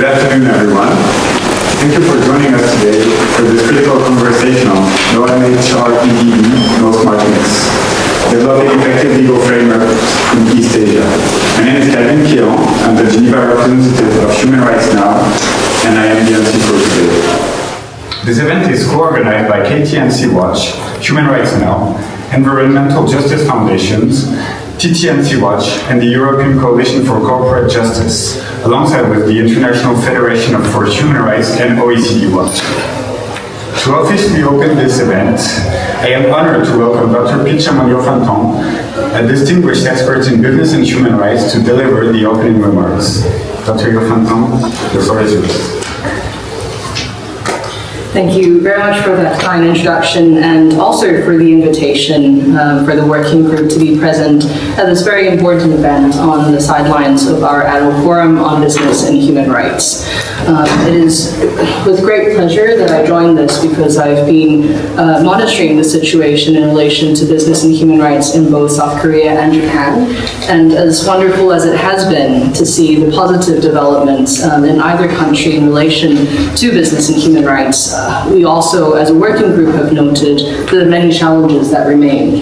afternoon, everyone. Thank you for joining us today for this critical conversation on no mHREDD, no smart mix, developing effective legal frameworks in East Asia. My name is Kevin Kion. I'm the Geneva representative of Human Rights Now, and I am the MC for today. This event is co-organized by KTNC Watch, Human Rights Now, Environmental Justice Foundations, TTNC Watch, and the European Coalition for Corporate Justice, alongside with the International Federation for Human Rights and OECD Watch. To officially open this event, I am honored to welcome Dr. Pichaman Yofanton, a distinguished expert in business and human rights, to deliver the opening remarks. Dr. Yofanton, the floor is yours. Thank you very much for that kind introduction and also for the invitation for the working group to be present at this very important event on the sidelines of our annual forum on business and human rights. It is with great pleasure that I joined this because I've been monitoring the situation in relation to business and human rights in both South Korea and Japan. And as wonderful as it has been to see the positive developments in either country in relation to business and human rights, we also, as a working group, have noted the many challenges that remain,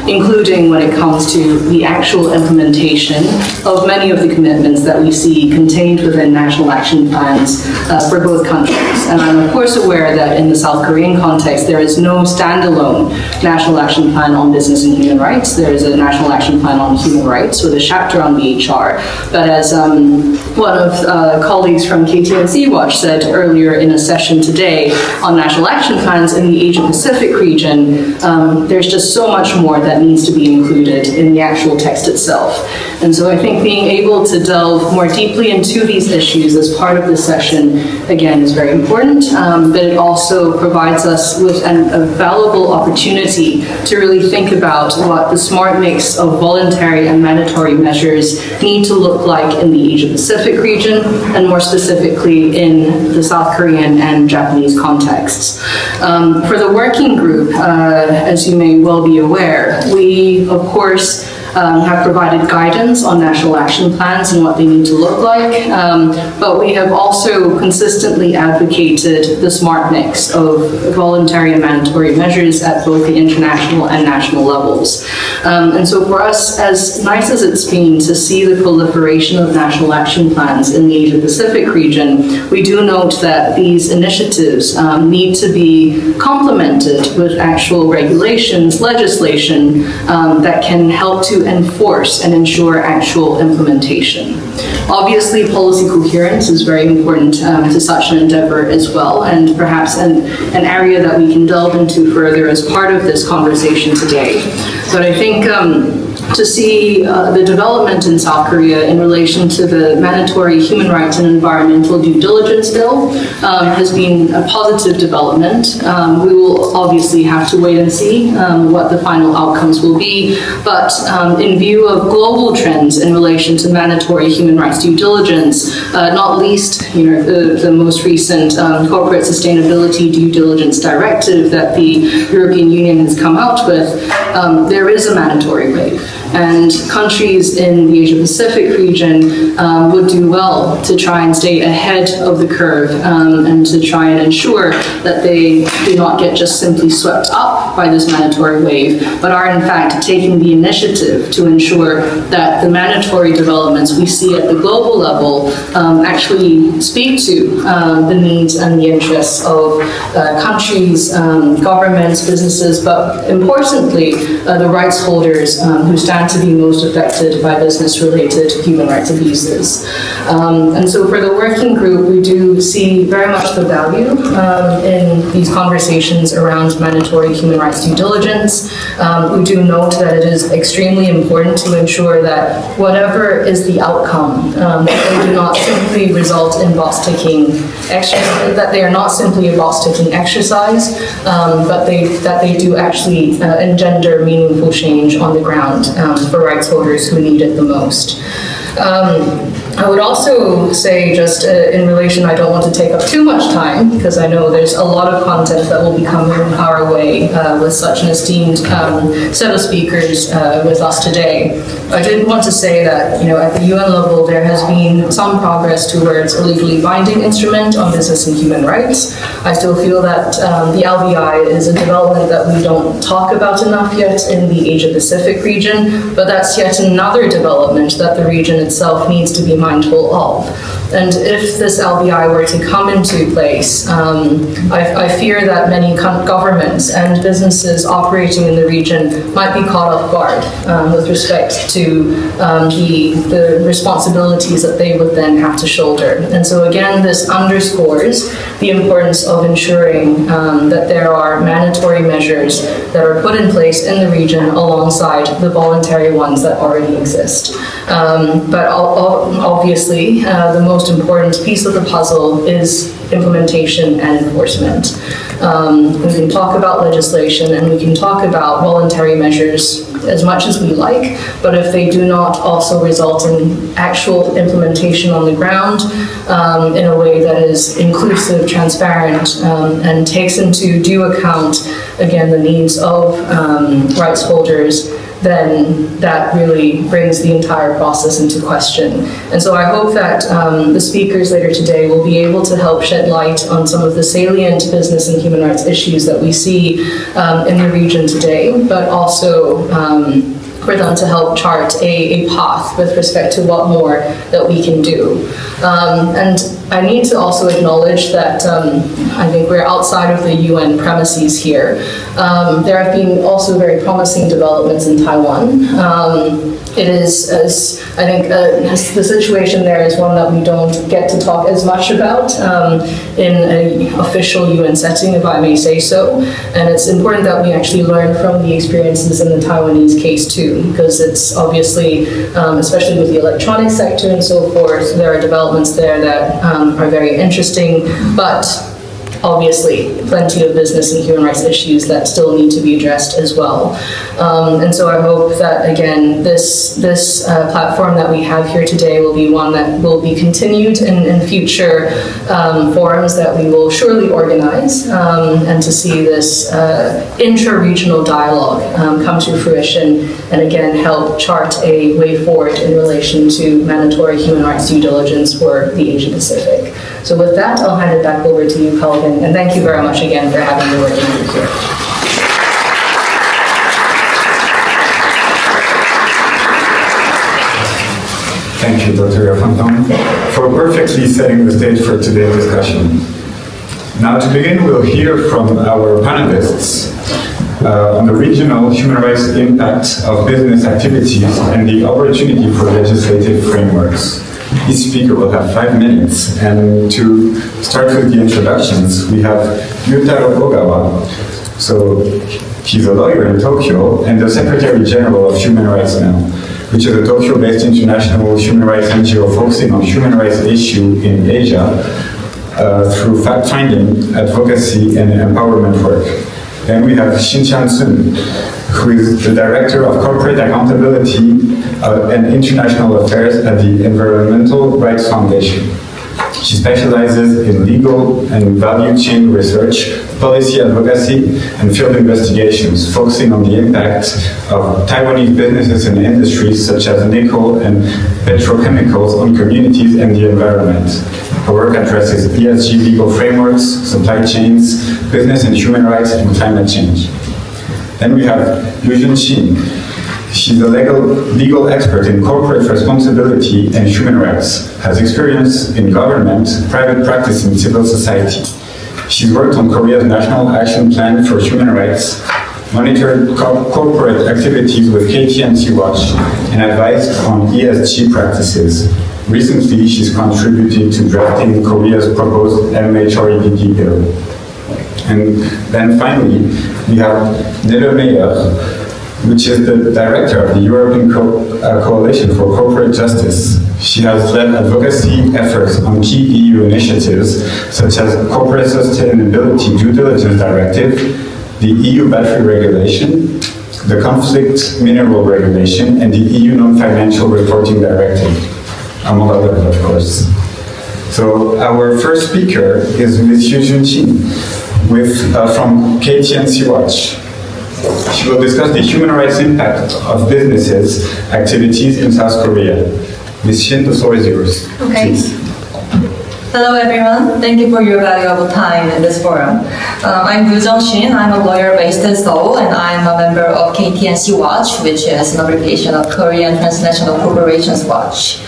including when it comes to the actual implementation of many of the commitments that we see contained within national action plans for both countries. And I'm of course aware that in the South Korean context, there is no standalone national action plan on business and human rights. There is a national action plan on human rights with a chapter on mHR. But as one of colleagues from KTNC Watch said earlier in a session today on national action plans in the Asia-Pacific region, there's just so much more that needs to be included in the actual text itself. And so I think being able to delve more deeply into these issues as part of this session, again, is very important, but it also provides us with a valuable opportunity to really think about what the smart mix of voluntary and mandatory measures need to look like in the Asia-Pacific region, and more specifically in the South Korean and Japanese contexts. For the working group, as you may well be aware, we, of course, have provided guidance on national action plans and what they need to look like, but we have also consistently advocated the smart mix of voluntary and mandatory measures at both the international and national levels. And so for us, as nice as it's been to see the proliferation of national action plans in the Asia-Pacific region, we do note that these initiatives need to be complemented with actual regulations, legislation that can help to enforce and ensure actual implementation. Obviously, policy coherence is very important to such an endeavor as well, and perhaps an area that we can delve into further as part of this conversation today. But I think to see the development in South Korea in relation to the mandatory human rights and environmental due diligence bill has been a positive development. We will obviously have to wait and see what the final outcomes will be, but in view of global trends in relation to mandatory human rights due diligence, not least the most recent corporate sustainability due diligence directive that the European Union has come out with, there is a mandatory waive. And countries in the Asia-Pacific region would do well to try and stay ahead of the curve and to try and ensure that they do not get just simply swept up by this mandatory wave, but are in fact taking the initiative to ensure that the mandatory developments we see at the global level actually speak to the needs and the interests of countries, governments, businesses, but importantly, the rights holders who stand to be most affected by business-related human rights abuses. And so for the working group, we do see very much the value in these conversations around mandatory human rights due diligence. We do note that it is extremely important to ensure that whatever is the outcome, they do not simply result in box-ticking exercise, that they are not simply a box-ticking exercise, but that they do actually engender meaningful change on the ground for rights holders who need it the most. I would also say, just in relation, I don't want to take up too much time because I know there's a lot of content that will be coming our way with such an esteemed set of speakers with us today. I did want to say that, at the UN level, there has been some progress towards a legally binding instrument on business and human rights. I still feel that the LBI is a development that we don't talk about enough yet in the Asia-Pacific region, but that's yet another development that the region itself needs to be mindful of. And if this LBI were to come into place, I fear that many governments and businesses operating in the region might be caught off guard with respect to the responsibilities that they would then have to shoulder. And so again, this underscores the importance of ensuring that there are mandatory measures that are put in place in the region alongside the voluntary ones that already exist. But obviously, the most important piece of the puzzle is implementation and enforcement. We can talk about legislation and we can talk about voluntary measures as much as we like, but if they do not also result in actual implementation on the ground in a way that is inclusive, transparent, and takes into due account, again, the needs of rights holders, then that really brings the entire process into question. And so I hope that the speakers later today will be able to help shed light on some of the salient business and human rights issues that we see in the region today, but also for them to help chart a path with respect to what more that we can do. And I need to also acknowledge that I think we're outside of the UN premises here. There have been also very promising developments in Taiwan. It is, as I think, the situation there is one that we don't get to talk as much about in an official UN setting, if I may say so. And it's important that we actually learn from the experiences in the Taiwanese case too, because it's obviously, especially with the electronic sector and so forth, there are developments there that are very interesting, but obviously plenty of business and human rights issues that still need to be addressed as well. And so I hope that, again, this platform that we have here today will be one that will be continued in future forums that we will surely organize, and to see this intra-regional dialogue come to fruition and again help chart a way forward in relation to mandatory human rights due diligence for the Asia Pacific. So with that, I'll hand it back over to you, Calvin, and thank you very much again for having the working group here. Thank you, Dr. Fontaine, for perfectly setting the stage for today's discussion. Now, to begin, we'll hear from our panelists on the regional human rights impact of business activities and the opportunity for legislative frameworks. Each speaker will have 5 minutes, and to start with the introductions, we have Yutaro Ogawa. So he's a lawyer in Tokyo and the Secretary General of Human Rights Now, which is a Tokyo-based international human rights NGO focusing on human rights issues in Asia through fact-finding, advocacy, and empowerment work. Then we have Xin-Chan Sun, who is the Director of Corporate Accountability and International Affairs at the Environmental Rights Foundation. She specializes in legal and value chain research, policy advocacy, and field investigations, focusing on the impact of Taiwanese businesses and industries such as nickel and petrochemicals on communities and the environment. Her work addresses ESG legal frameworks, supply chains, business and human rights, and climate change. Then we have Yujin Qin. She's a legal expert in corporate responsibility and human rights, has experience in government, private practice, and civil society. She's worked on Korea's National Action Plan for Human Rights, monitored corporate activities with KT&T Watch, and advised on ESG practices. Recently, she's contributed to drafting Korea's proposed mHREDD bill. And then finally, we have Nele Meyer, which is the director of the European Coalition for Corporate Justice. She has led advocacy efforts on key EU initiatives, such as Corporate Sustainability Due Diligence Directive, the EU Battery Regulation, the Conflict Mineral Regulation, and the EU Non-Financial Reporting Directive. among others, of course. So our first speaker is Ms. Hyun Shin from KTNC Watch. She will discuss the human rights impact of businesses' activities in South Korea. Ms. Shin, the floor is yours. Okay. Please. Hello everyone, thank you for your valuable time in this forum. I'm Woo Jung-shin, I'm a lawyer based in Seoul and I'm a member of KTNC Watch, which is an abbreviation of Korean Transnational Corporations Watch.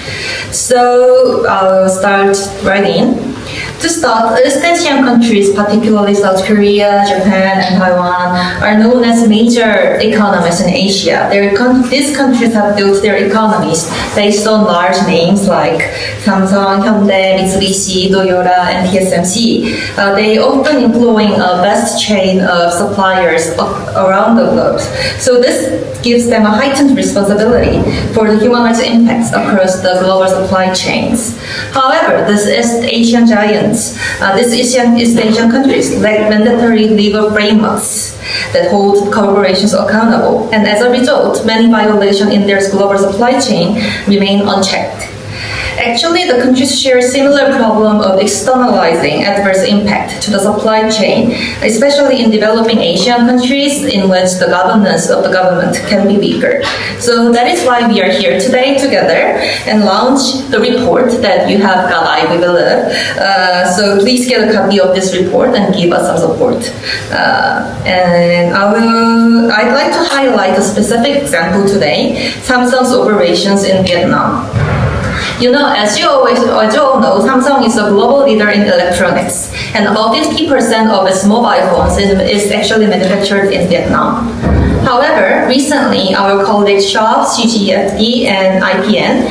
So I'll start right in. To start, East Asian countries, particularly South Korea, Japan, and Taiwan, are known as major economies in Asia. These countries have built their economies based on large names like Samsung, Hyundai, Mitsubishi, Toyota, and TSMC. They often employing a vast chain of suppliers around the globe. So this gives them a heightened responsibility for the human rights impacts across the global supply chains. However, these East Asian countries lack mandatory legal frameworks that hold corporations accountable, and as a result, many violations in their global supply chain remain unchecked. Actually, the countries share a similar problem of externalizing adverse impact to the supply chain, especially in developing Asian countries in which the governance of the government can be weaker. So that is why we are here today together and launch the report that you have got, I believe. So please get a copy of this report and give us some support. And I'd like to highlight a specific example today, Samsung's operations in Vietnam. You know, as you all know, Samsung is a global leader in electronics, and about 50% of its mobile phones is actually manufactured in Vietnam. However, recently, our colleagues Sharp, CGFD, and IPN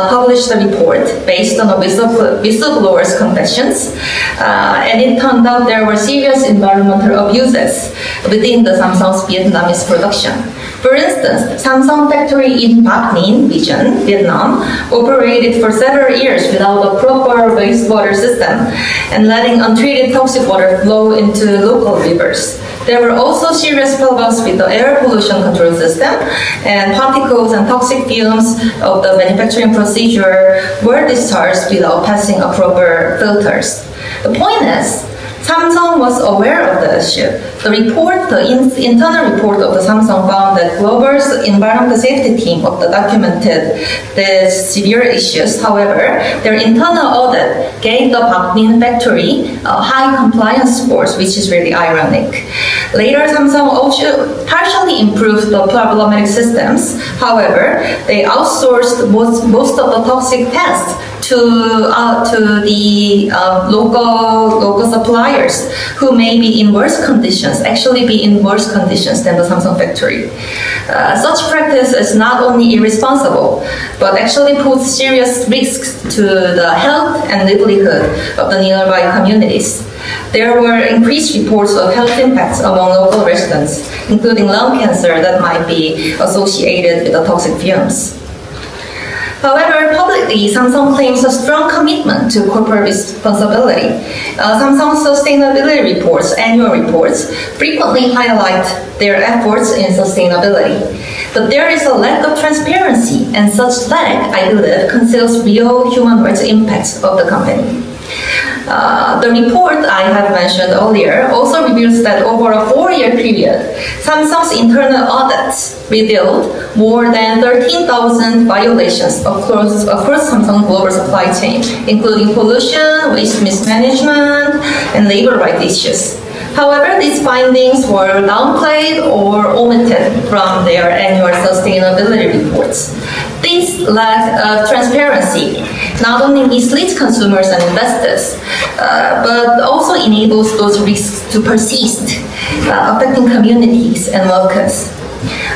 published a report based on a whistleblower's confessions, and it turned out there were serious environmental abuses within the Samsung's Vietnamese production. For instance, Samsung factory in Bac Ninh region, Vietnam, operated for several years without a proper wastewater system and letting untreated toxic water flow into local rivers. There were also serious problems with the air pollution control system, and particles and toxic fumes of the manufacturing procedure were discharged without passing a proper filters. The point is, Samsung was aware of the issue. The internal report of the Samsung found that Global's environmental safety team documented the severe issues. However, their internal audit gave the Bac Ninh factory high compliance scores, which is really ironic. Later, Samsung also partially improved the problematic systems. However, they outsourced most of the toxic tests to the local suppliers who may be in worse conditions than the Samsung factory. Such practice is not only irresponsible, but actually poses serious risks to the health and livelihood of the nearby communities. There were increased reports of health impacts among local residents, including lung cancer that might be associated with the toxic fumes. However, publicly, Samsung claims a strong commitment to corporate responsibility. Samsung's sustainability reports, annual reports, frequently highlight their efforts in sustainability. But there is a lack of transparency, and such lack, I believe, conceals real human rights impacts of the company. The report I have mentioned earlier also reveals that over a 4-year period, Samsung's internal audits revealed more than 13,000 violations across Samsung's global supply chain, including pollution, waste mismanagement, and labor rights issues. However, these findings were downplayed or omitted from their annual sustainability reports. This lack of transparency not only misleads consumers and investors, but also enables those risks to persist, affecting communities and workers.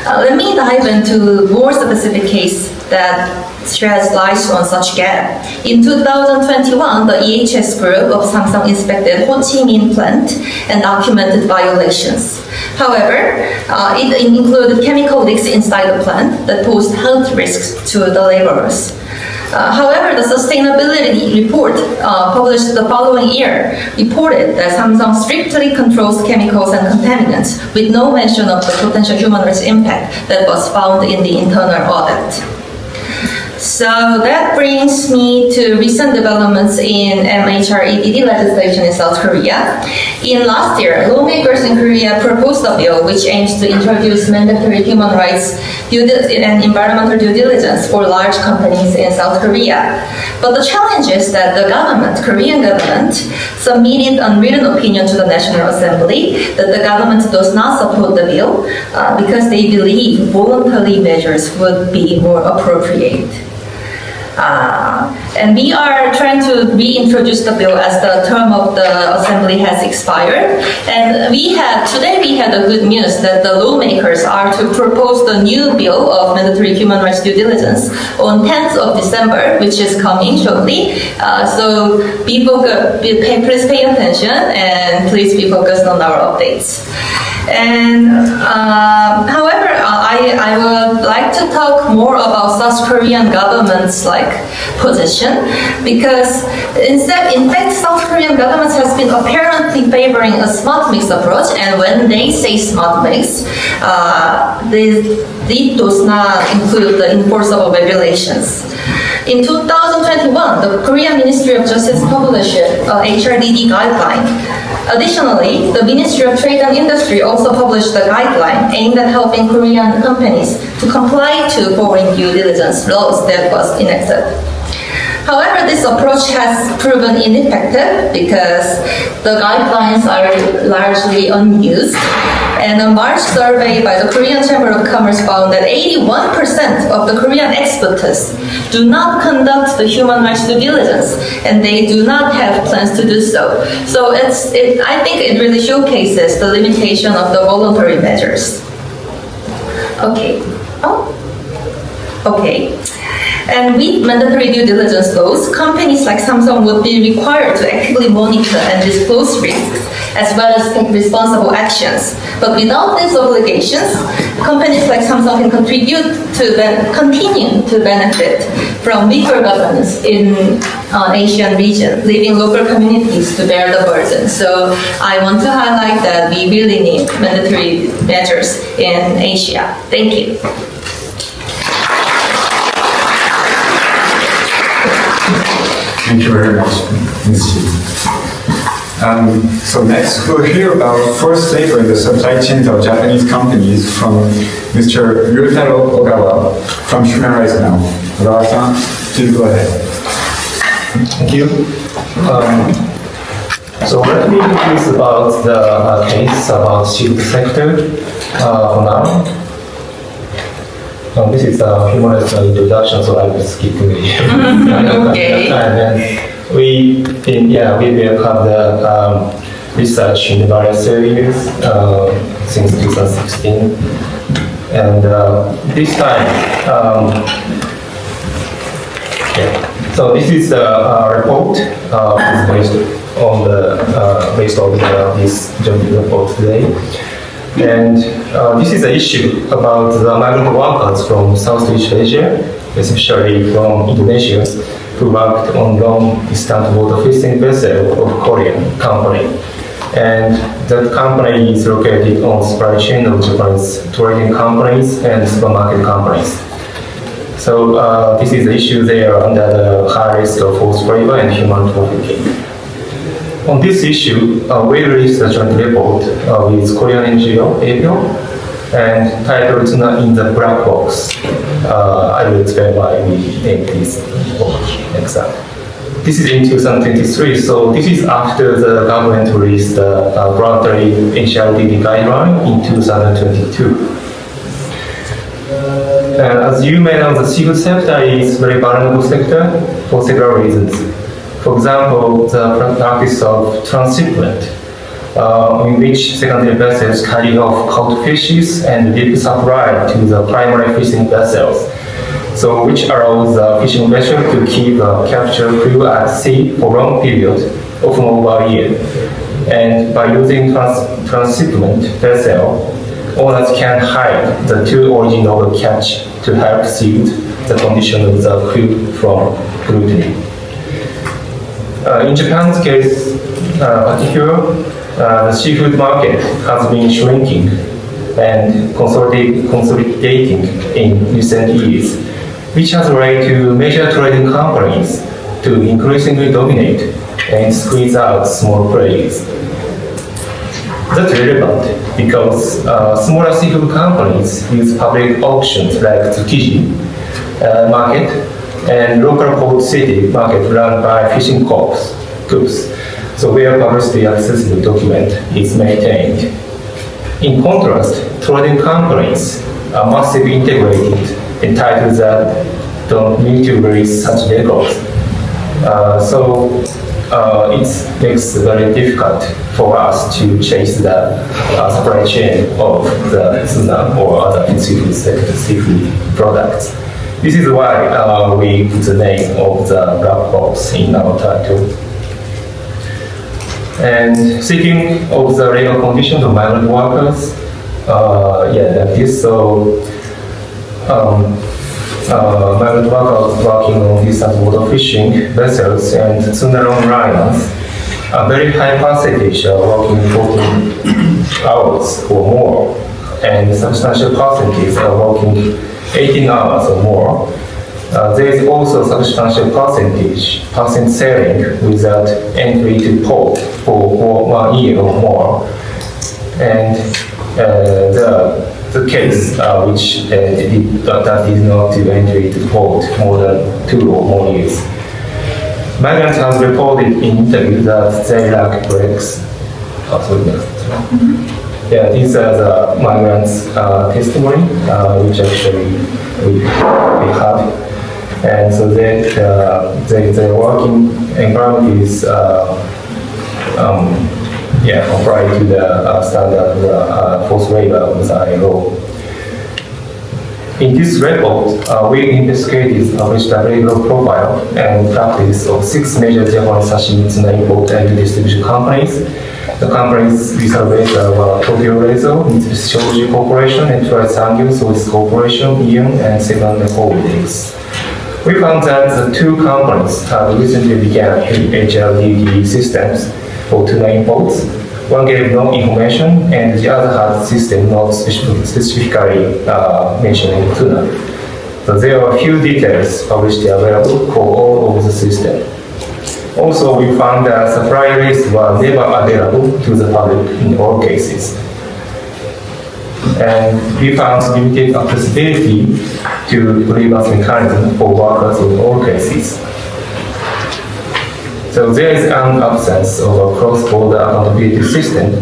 Let me dive into more specific case that sheds light on such gap. In 2021, the EHS group of Samsung inspected Ho Chi Minh plant and documented violations. However, it included chemical leaks inside the plant that posed health risks to the laborers. However, the sustainability report published the following year reported that Samsung strictly controls chemicals and contaminants with no mention of the potential human rights impact that was found in the internal audit. So that brings me to recent developments in mHREDD legislation in South Korea. In last year, lawmakers in Korea proposed a bill which aims to introduce mandatory human rights and environmental due diligence for large companies in South Korea. But the challenge is that the Korean government, submitted unwritten opinion to the National Assembly that the government does not support the bill because they believe voluntary measures would be more appropriate. And we are trying to reintroduce the bill as the term of the assembly has expired. And today we had the good news that the lawmakers are to propose the new bill of mandatory human rights due diligence on 10th of December, which is coming shortly. So please pay attention and please be focused on our updates. And however, I would like to talk more about South Korean government's position, because in fact South Korean government has been apparently favoring a smart mix approach, and when they say smart mix, it does not include the enforceable regulations. In 2021, the Korean Ministry of Justice published HRDD guideline. Additionally, the Ministry of Trade and Industry also published a guideline aimed at helping Korean companies to comply to foreign due diligence laws that was enacted. However, this approach has proven ineffective because the guidelines are largely unused. And a March survey by the Korean Chamber of Commerce found that 81% of the Korean exporters do not conduct the human rights due diligence, and they do not have plans to do so. So I think it really showcases the limitation of the voluntary measures. Okay. And with mandatory due diligence laws, companies like Samsung would be required to actively monitor and disclose risks, as well as take responsible actions. But without these obligations, companies like Samsung can continue to benefit from weaker governance in Asian region, leaving local communities to bear the burden. So I want to highlight that we really need mandatory measures in Asia. Thank you. Thank you very much, Ms. So next we'll hear about forced labor in the supply chains of Japanese companies from Mr. Ryutaro Ogawa from Human Rights Now. Ogawa-san, please go ahead. Thank you. So let me introduce about the case about shield sector for now. This is a human rights introduction, so I will skip it. Okay. And then we will have the research in various areas since 2016. And this time, so this is a report based on this joint report today. And this is an issue about the migrant workers from Southeast Asia, especially from Indonesia, who worked on long-distance water-facing vessel of Korean company. And that company is located on supply chain of Japanese trading companies and supermarket companies. So this is the issue there under the high risk of forced labor and human trafficking. On this issue, we released a joint report with Korean NGO, APO, and titled In the Black Box. I will explain why we named this report next time. This is in 2023, so this is after the government released the voluntary mHREDD guideline in 2022. And as you may know, the seafood sector is a very vulnerable sector for several reasons. For example, the practice of transshipment, in which secondary vessels carry off caught fishes and dip supply to the primary fishing vessels, so which allows the fishing vessel to keep a captured crew at sea for long period, often over a year. And by using transshipment vessel, owners can hide the two original catch to help shield the condition of the crew from scrutiny. In Japan's case, particular, the seafood market has been shrinking and consolidating in recent years. which has led to major trading companies to increasingly dominate and squeeze out small players. That's relevant because smaller seafood companies use public auctions like Tsukiji market and local port city market run by fishing corps. So where publicly accessible document is maintained. In contrast, trading companies are massively integrated in titles that don't need to release such records. It makes it very difficult for us to chase the supply chain of the tuna or other seafood products. This is why we put the name of the black box in our title. And speaking of the legal conditions of migrant workers, like this. So migrant workers working on these water fishing vessels and tuna liners, a very high percentage are working 14 hours or more, and a substantial percentage are working 18 hours or more. There is also a substantial percent sailing without entry to port for 1 year or more. And the case which that is not to entry to port more than 2 or more years. Migrants have reported in interviews that they lack brakes. Yeah, these are the migrants' testimony, which actually we had. And so their working environment is comply to the standard forced labor of the ILO. In this report, we investigated published a labor profile and practice of 6 major Japanese sashimi tuna import and distribution companies. The companies we surveyed were Tokyo Rezo, Mitsubishi Shoji Corporation, and Toray Sangyo, Solis Corporation, Ion, and Seven Holdings. We found that the 2 companies had recently began mHREDD systems for tuna imports. One gave no information, and the other had a system not specifically mentioning tuna. So there are a few details published available for all of the system. Also, we found that supply lists were never available to the public in all cases. And we found limited accessibility to grievance mechanism for workers in all cases. So there is an absence of a cross-border accountability system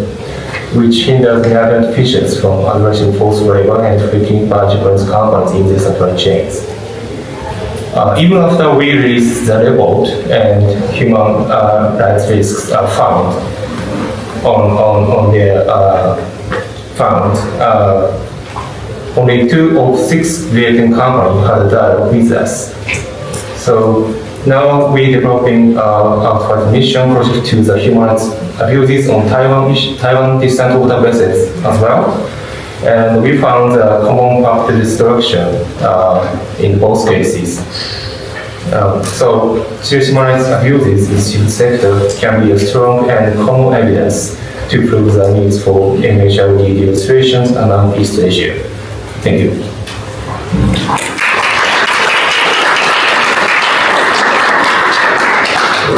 which hinders migrant fishers from addressing forced labor and trafficking by Japanese companies in their supply chains. Even after we release the report and human rights risks are found only 2 of 6 related companies had a dialogue with us. So now we're developing a mission project to the human rights abuses on Taiwan distant water vessels as well. And we found a common path to destruction in both cases. So serious human rights abuses in the seafood sector can be a strong and common evidence to prove the needs for mHREDD illustrations among East Asia. Thank you.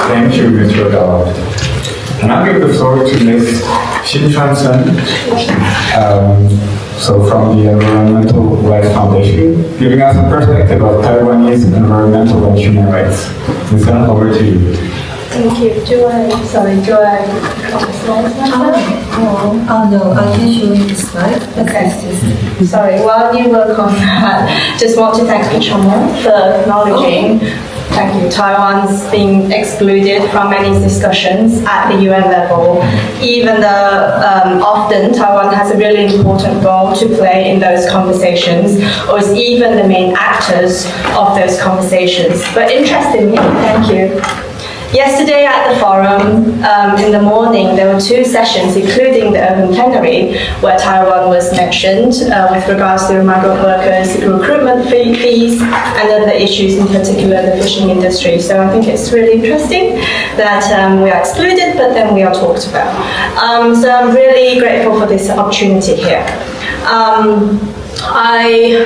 Thank you, Mr. Dao. And I'll give the floor to Ms. Xin-Chuan Sun, from the Environmental Rights Foundation, giving us a perspective of Taiwanese environmental and human rights. Ms. Sun, over to you. Thank you. Do I slides now? No, I can show you the slide. Okay. Sorry, while you work on that, just want to thank Pichamo for acknowledging Taiwan's being excluded from many discussions at the UN level, even though often Taiwan has a really important role to play in those conversations, or is even the main actors of those conversations. But interestingly, thank you. Yesterday at the forum, in the morning, there were 2 sessions, including the open plenary, where Taiwan was mentioned with regards to migrant workers, recruitment fees, and other issues, in particular the fishing industry. So I think it's really interesting that we are excluded, but then we are talked about. So I'm really grateful for this opportunity here. I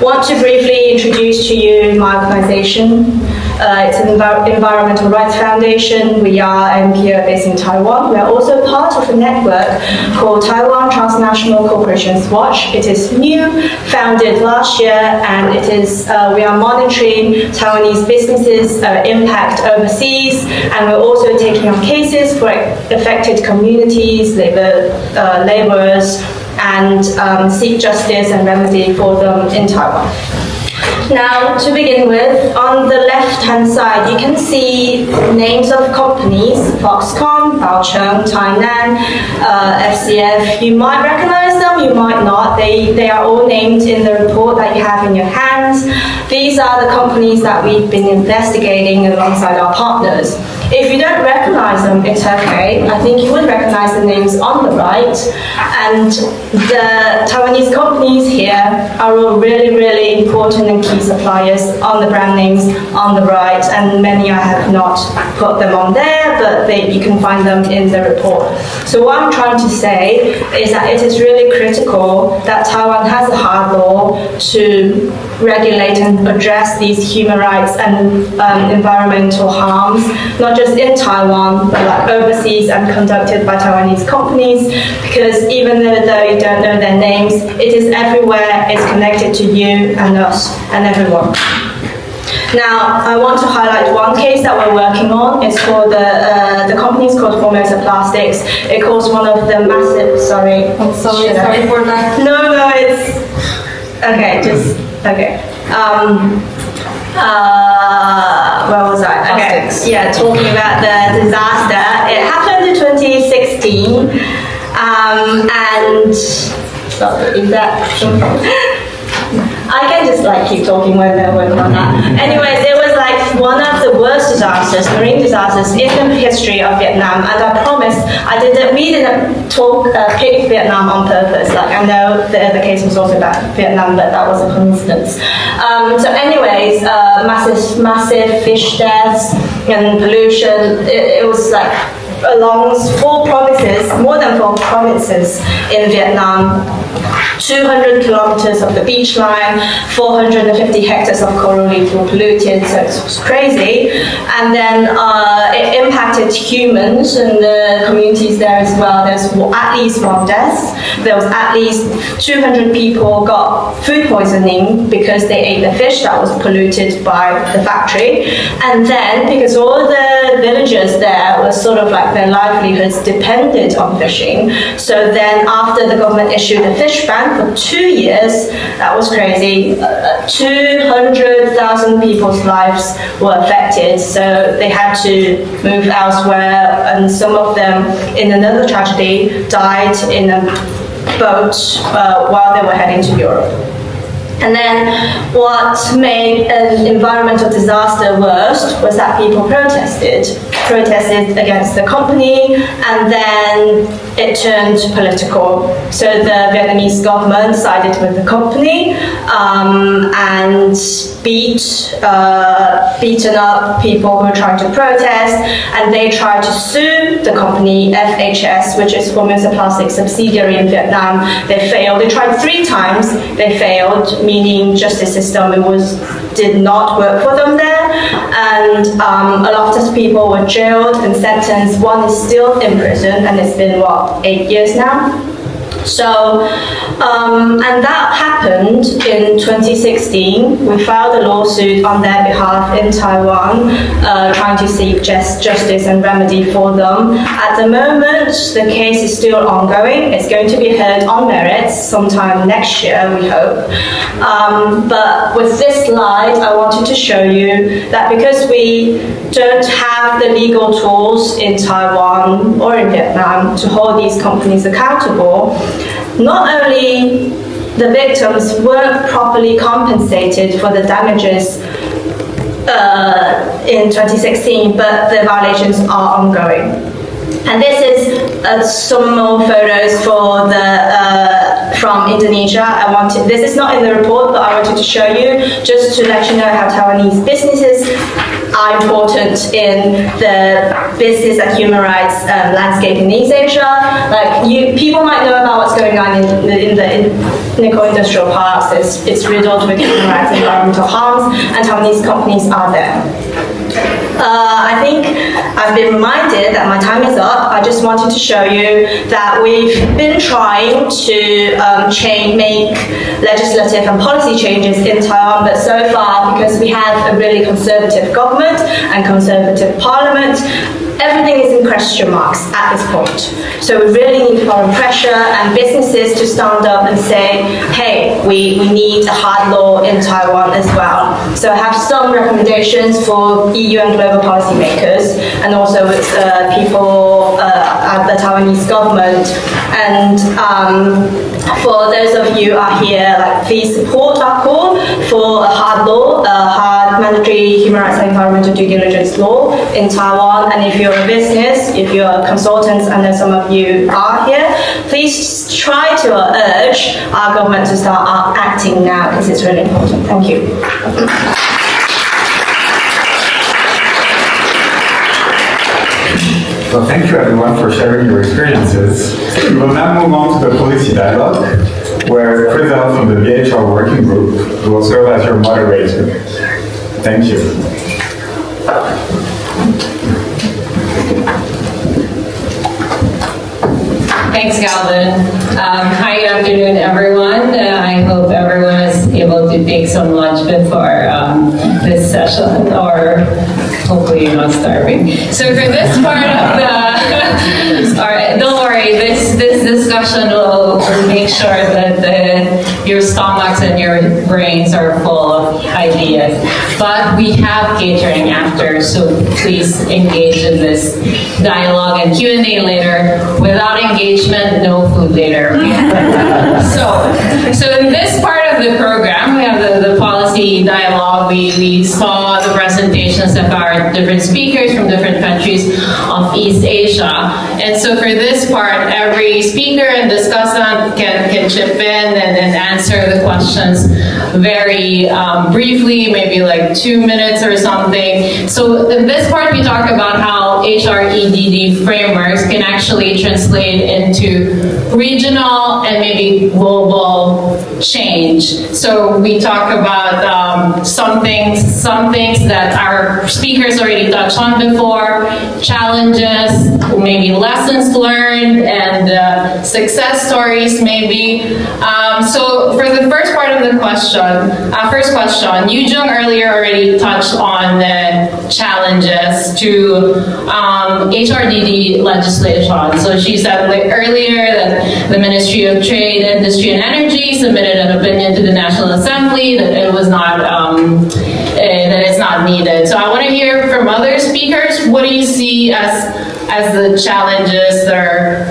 Want to briefly introduce to you my organization. It's an environmental rights foundation. We are NPO based in Taiwan. We are also part of a network called Taiwan Transnational Corporations Watch. It is new, founded last year, and it is we are monitoring Taiwanese businesses' impact overseas, and we're also taking on cases for affected communities, laborers, and seek justice and remedy for them in Taiwan. Now, to begin with, on the left-hand side, you can see names of companies: Foxconn, Baocheng, Tainan, FCF. You might recognize them, you might not. They are all named in the report that you have in your hands. These are the companies that we've been investigating alongside our partners. If you don't recognize them, it's okay. I think you would recognize the names on the right. And the Taiwanese companies here are all really, really important and key suppliers on the brand names on the right. And many I have not put them on there, but you can find them in the report. So what I'm trying to say is that it is really critical that Taiwan has a hard law to regulate and address these human rights and environmental harms, not just in Taiwan, but like overseas and conducted by Taiwanese companies, because even though you don't know their names, it is everywhere, it's connected to you and us and everyone. Now, I want to highlight one case that we're working on. It's called the company is called Formosa Plastics. It caused one of the massive, sorry for that. No, it's, okay, just, okay. Where was I? Okay, yeah, talking about the disaster. It happened in 2016, and is that? I can just like keep talking when they're working on that. Anyways, it was like one of the worst disasters, marine disasters in the history of Vietnam, and I promise we didn't pick Vietnam on purpose. Like, I know the other case was also about Vietnam, but that was a coincidence. So anyways, massive fish deaths and pollution. It was like along more than four provinces in Vietnam. 200 kilometers of the beach line, 450 hectares of coral reef were polluted, so it was crazy. And then it impacted humans and the communities there as well. There's at least one death. There was at least 200 people got food poisoning because they ate the fish that was polluted by the factory. And then, because all the villagers there were sort of like their livelihoods depended on fishing, so then after the government issued a fish ban for 2 years, that was crazy, 200,000 people's lives were affected, so they had to move elsewhere, and some of them, in another tragedy, died in a boat while they were heading to Europe. And then what made an environmental disaster worse was that people protested against the company, and then it turned political. So the Vietnamese government sided with the company and beaten up people who were trying to protest, and they tried to sue the company FHS, which is Formosa Plastics subsidiary in Vietnam. They failed. They tried 3 times. They failed, meaning justice system did not work for them there, and a lot of people were jailed and sentenced. One is still in prison, and it's been 8 years now. So, and that happened in 2016. We filed a lawsuit on their behalf in Taiwan, trying to seek justice and remedy for them. At the moment, the case is still ongoing. It's going to be heard on merits sometime next year, we hope. But with this slide, I wanted to show you that because we don't have the legal tools in Taiwan or in Vietnam to hold these companies accountable, not only the victims weren't properly compensated for the damages in 2016, but the violations are ongoing. And this is some more photos for from Indonesia. This is not in the report, but I wanted to show you just to let you know how Taiwanese businesses are important in the business and human rights landscape in East Asia. Like people might know about what's going on in nickel industrial parks, it's riddled with human rights and environmental harms, and Taiwanese companies are there. I think I've been reminded that my time is up. I just wanted to show you that we've been trying to make legislative and policy changes in Taiwan, but so far, because we have a really conservative government and conservative parliament, everything is in question marks at this point. So we really need foreign pressure and businesses to stand up and say, hey, we need a hard law in Taiwan as well. So I have some recommendations for EU and global policymakers, and also with people at the Taiwanese government. And for those of you who are here, please support our call for a hard law, a hard mandatory human rights and environmental due diligence law in Taiwan. And if you're a business, if you're consultants, I know some of you are here, please try to urge our government to start acting now, because it's really important. Thank you. Well, thank you everyone for sharing your experiences. We will now move on to the policy dialogue, where Frizzell from the mHR working group will serve as your moderator. Thank you. Thanks, Galvin. Hi, good afternoon, everyone. I hope everyone is able to take some lunch before this session, or hopefully you're not starving. So for this part of the, all right, don't worry, this discussion will make sure that your stomachs and your brains are full of ideas. But we have catering after, so please engage in this dialogue and Q&A later. Without engagement, no food later. So in this part of the program, we have the policy dialogue. We saw the presentations of our different speakers from different countries of East Asia. And so for this part, every speaker and discussant can chip in and answer the questions very briefly, maybe like 2 minutes or something. So in this part, we talk about how mHREDD frameworks can actually translate into regional and maybe global change. So we talk about some things that our speakers already touched on before, challenges, maybe lessons learned, and success stories maybe. So for the first part of the first question, Yu Jung earlier already touched on the challenges to mHREDD legislation. So she said earlier that the Ministry of Trade, Industry and Energy submitted an opinion to the National Assembly that it was not that it's not needed. So I want to hear from other speakers. What do you see as the challenges or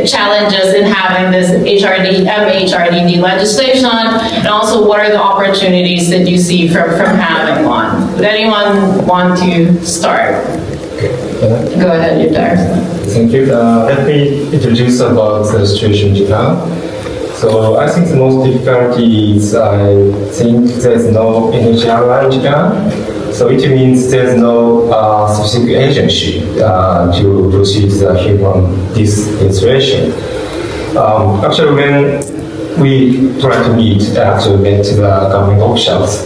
challenges in having this mHREDD legislation, and also what are the opportunities that you see from having one? Would anyone want to start? Go ahead, Yutar. Thank you. Let me introduce about the situation in Japan. So I think the most difficulty is I think there's no mHRI in Japan. So it means there's no specific agency to proceed the human this legislation. Actually, when we try to meet the government officials,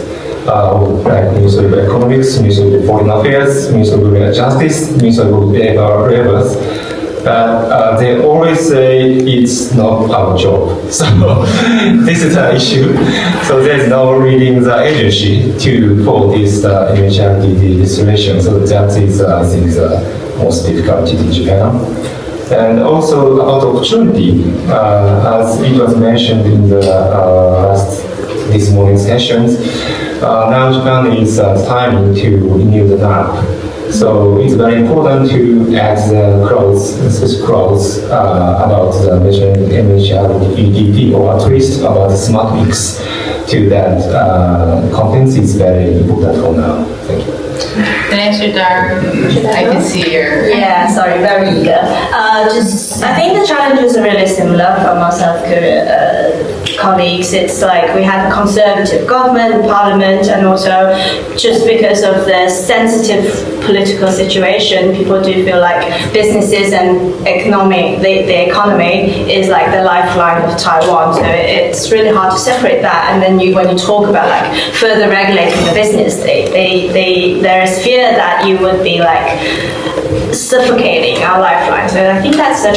like Ministry of Economics, Ministry of Foreign Affairs, Ministry of Women and Justice, Ministry of Labor, but they always say it's not our job. So this is an issue. So there's no reading the agency to for this mHREDD legislation. So that is, I think, the most difficulty in Japan. And also about opportunity, as it was mentioned in the this morning's sessions, now Japan is timing to renew the map. So it's very important to add the specific clause about the mHREDD, or at least about the smart mix to that content is very important for now. Thank you. Thanks, Yutar. I can see your... Yeah, sorry, very eager. I think the challenges are really similar from our South Korea colleagues, it's like we had a conservative government, parliament, and also just because of the sensitive political situation, people do feel like businesses and the economy is like the lifeline of Taiwan. So it's really hard to separate that. And then when you talk about like further regulating the business, there is fear that you would be like suffocating our lifeline. So I think that's the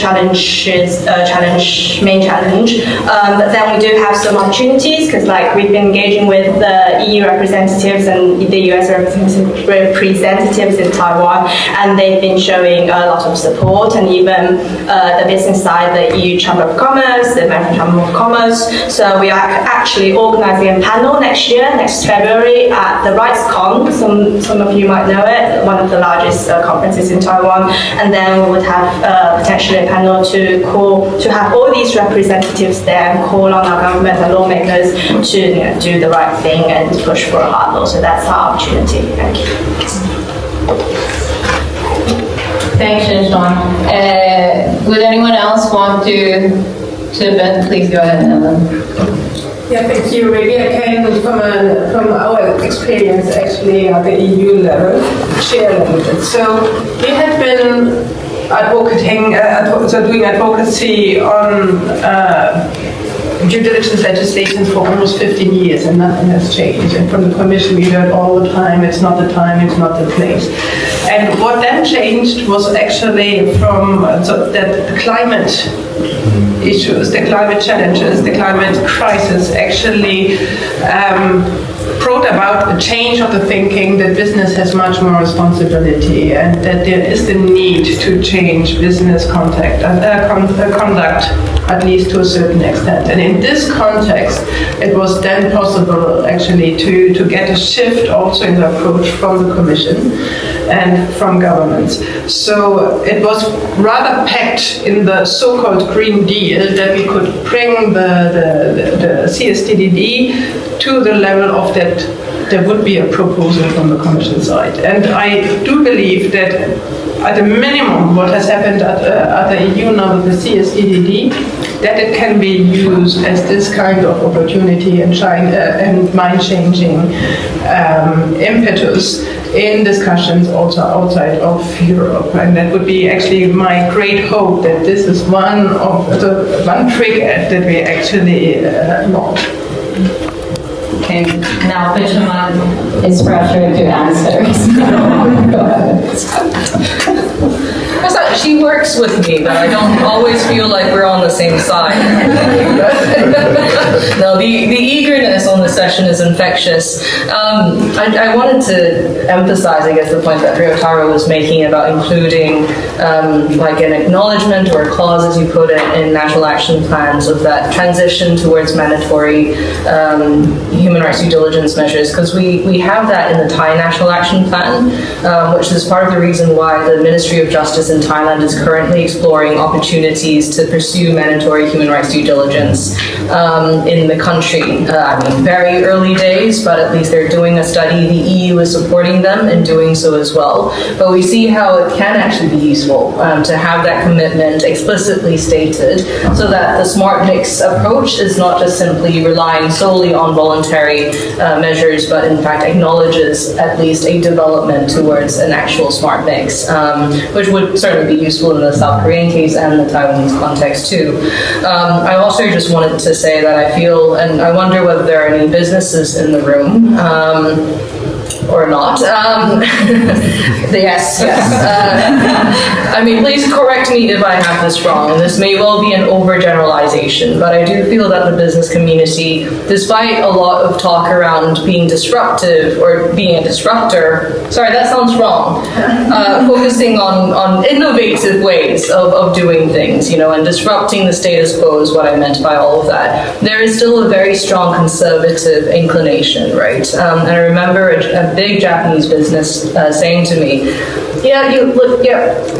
main challenge. But then we do have some opportunities because like we've been engaging with the EU representatives and the US representatives in Taiwan, and they've been showing a lot of support, and even the business side, the EU Chamber of Commerce, the American Chamber of Commerce. So we are actually organizing a panel next February at the RightsCon. Some of you might know it, one of the largest conferences in Taiwan, and then we would have potentially a panel to have all these representatives there and call on our government and lawmakers to do the right thing and push for a hard law. So that's our opportunity. Thank you. Thanks, Sean. Would anyone else want to Ben? Please go ahead, Ellen. Yeah, thank you. Maybe I can, from our experience actually at the EU level, share a little bit. So we have been doing advocacy on due diligence legislation for almost 15 years, and nothing has changed. And from the Commission, we heard all the time, it's not the time, it's not the place. And what then changed was actually from the climate issues, the climate challenges, the climate crisis actually brought about a change of the thinking that business has much more responsibility and that there is the need to change business conduct, at least to a certain extent. And in this context, it was then possible actually to get a shift also in the approach from the Commission and from governments. So it was rather packed in the so-called Green Deal that we could bring the CSDDD to the level of that there would be a proposal from the Commission side. And I do believe that at a minimum what has happened at the EU now with the CSDDD, that it can be used as this kind of opportunity and mind-changing impetus in discussions also outside of Europe. And that would be actually my great hope that this is one trigger that we actually launch. Okay, now Fisherman is pressured to answer. Go ahead. She works with me, but I don't always feel like we're on the same side. No, the eagerness on the session is infectious. I wanted to emphasize, I guess, the point that Ryotaro was making about including like an acknowledgement or a clause, as you put it, in national action plans of that transition towards mandatory human rights due diligence measures, because we have that in the Thai National Action Plan, which is part of the reason why the Ministry of Justice in Thailand is currently exploring opportunities to pursue mandatory human rights due diligence in the country. I mean, very early days, but at least they're doing a study. The EU is supporting them in doing so as well. But we see how it can actually be useful to have that commitment explicitly stated, so that the smart mix approach is not just simply relying solely on voluntary measures, but in fact acknowledges at least a development towards an actual smart mix, which would certainly be useful in the South Korean case and the Taiwanese context too. I also just wanted to say that I feel, and I wonder whether there are any businesses in the room, or not. Yes. I mean, please correct me if I have this wrong. This may well be an overgeneralization, but I do feel that the business community, despite a lot of talk around being disruptive or being a disruptor, sorry, that sounds wrong, focusing on innovative ways of doing things, and disrupting the status quo is what I meant by all of that. There is still a very strong conservative inclination, right? And I remember a big Japanese business saying to me,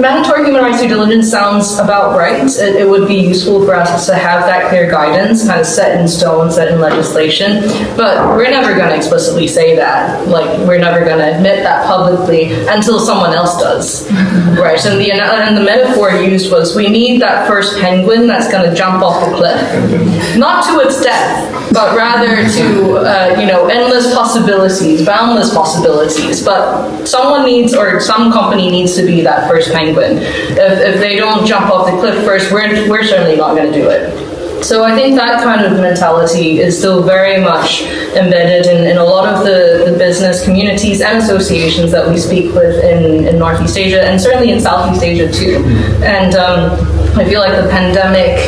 Mandatory human rights due diligence sounds about right. It would be useful for us to have that clear guidance, kind of set in stone, set in legislation. But we're never going to explicitly say that. Like, we're never going to admit that publicly until someone else does, right? So and the metaphor used was, we need that first penguin that's going to jump off the cliff, not to its death, but rather to endless possibilities, boundless possibilities. But someone needs, or some company needs to be that first penguin. If they don't jump off the cliff first, we're certainly not going to do it. So I think that kind of mentality is still very much embedded in a lot of the business communities and associations that we speak with in Northeast Asia, and certainly in Southeast Asia too. And I feel like the pandemic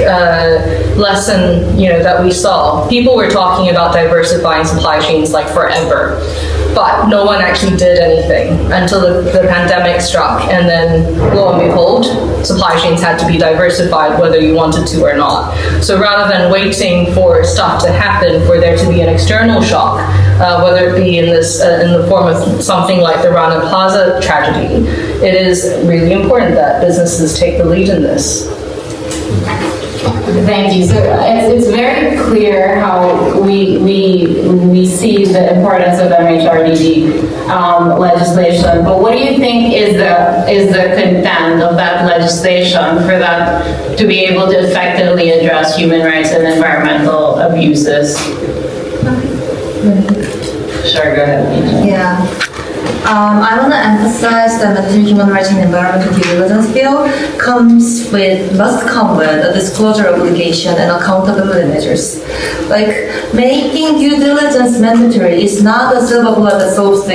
lesson, that we saw, people were talking about diversifying supply chains like forever. But no one actually did anything until the pandemic struck, and then lo and behold, supply chains had to be diversified whether you wanted to or not. So rather than waiting for stuff to happen, for there to be an external shock, whether it be in the form of something like the Rana Plaza tragedy, it is really important that businesses take the lead in this. Thank you. So it's very clear how we see the importance of mHREDD legislation. But what do you think is the content of that legislation for that to be able to effectively address human rights and environmental abuses? Sure, go ahead. Yeah. I want to emphasize that the human rights and environmental due diligence bill must come with a disclosure obligation and accountability measures. Like, making due diligence mandatory is not a silver bullet that solves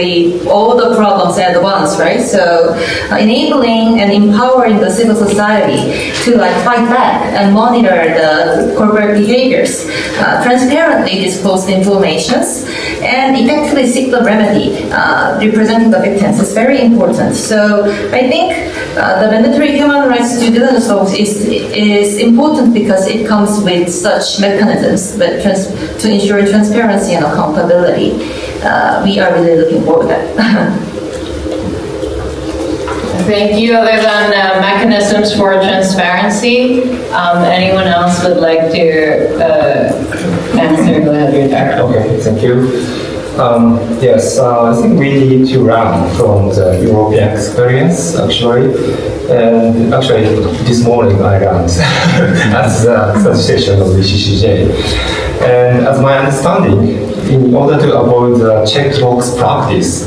all the problems at once, right? So, enabling and empowering the civil society to fight back and monitor the corporate behaviors, transparently disclose the informations, and effectively seek the remedy, representing the victims is very important. So I think the mandatory human rights due diligence law is important because it comes with such mechanisms to ensure transparency and accountability. We are really looking forward to that. Thank you. Other than mechanisms for transparency, anyone else would like to answer? Go ahead, Rita. Okay, thank you. Yes, I think we need to learn from the European experience, actually. And actually, this morning I learned at the session of the CCJ. And as my understanding, in order to avoid the checkbox practice,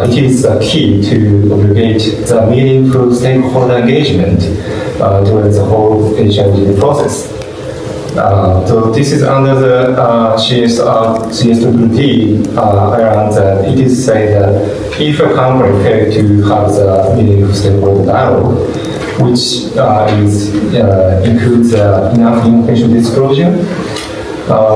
it is key to obligate the meaningful stakeholder engagement during the whole HRD process. So this is under the CSWD. I learned that it is said that if a company fails to have the meaningful stakeholder dialogue, which includes enough information disclosure,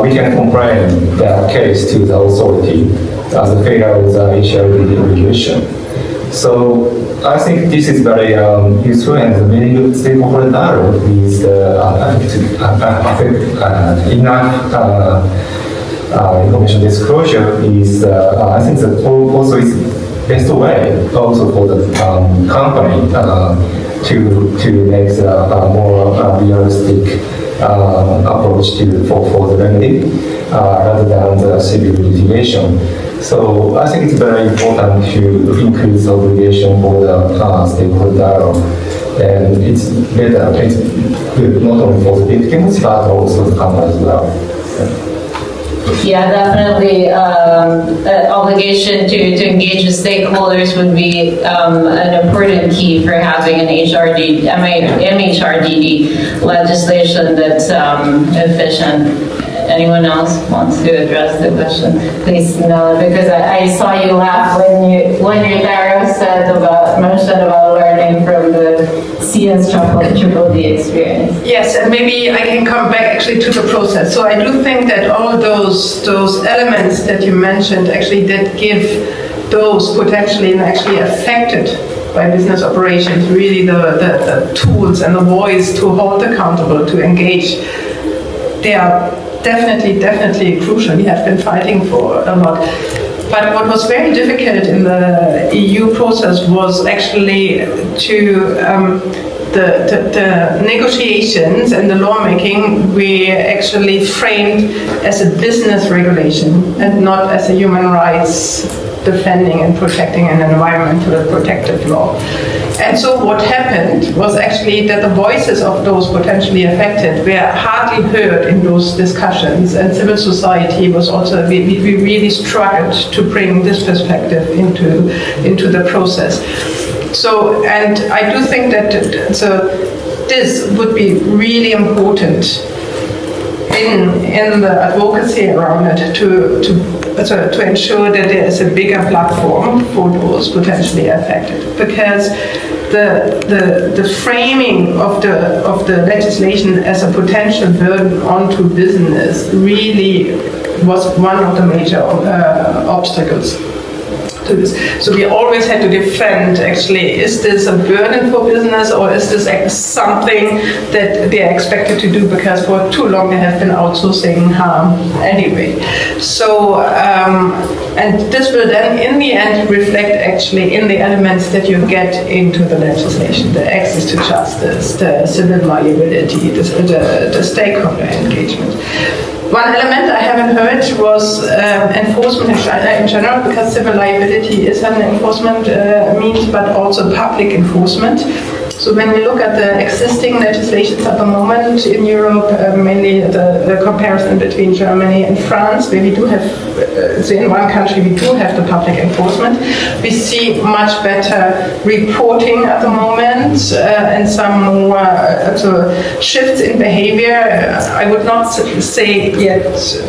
we can complain that case to the authority as a failure of the HRD regulation. So I think this is very useful, and the meaningful stakeholder dialogue is enough information disclosure is I think that also is best way also for the company to make the more realistic approach for the remedy rather than the civil litigation. So I think it's very important to increase the obligation for the stakeholder dialogue, and it's better, it's good not only for the victims but also the company as well. Yeah, definitely. Obligation to engage with stakeholders would be an important key for having an mHREDD legislation that's efficient. Anyone else wants to address the question? Please know, because I saw you laugh when your Dara mentioned about learning from the CS Triple D experience. Yes, and maybe I can come back actually to the process. So I do think that all those elements that you mentioned actually did give those potentially and actually affected by business operations really the tools and the voice to hold accountable, to engage. They are definitely crucial. We have been fighting for a lot. But what was very difficult in the EU process was actually to the negotiations and the lawmaking we actually framed as a business regulation and not as a human rights defending and protecting an environmental protective law. And so what happened was actually that the voices of those potentially affected were hardly heard in those discussions, and civil society was also, we really struggled to bring this perspective into the process. So, and I do think that this would be really important in the advocacy around it to ensure that there is a bigger platform for those potentially affected, because the framing of the legislation as a potential burden onto business really was one of the major obstacles to this. So we always had to defend, actually, is this a burden for business, or is this something that they are expected to do because for too long they have been outsourcing harm anyway. So, and this will then in the end reflect actually in the elements that you get into the legislation, the access to justice, the civil liability, the stakeholder engagement. One element I haven't heard was enforcement in general, because civil liability is an enforcement means, but also public enforcement. So when we look at the existing legislations at the moment in Europe, mainly the comparison between Germany and France, where we do have, so in one country we do have the public enforcement, we see much better reporting at the moment and some more shifts in behavior. I would not say yet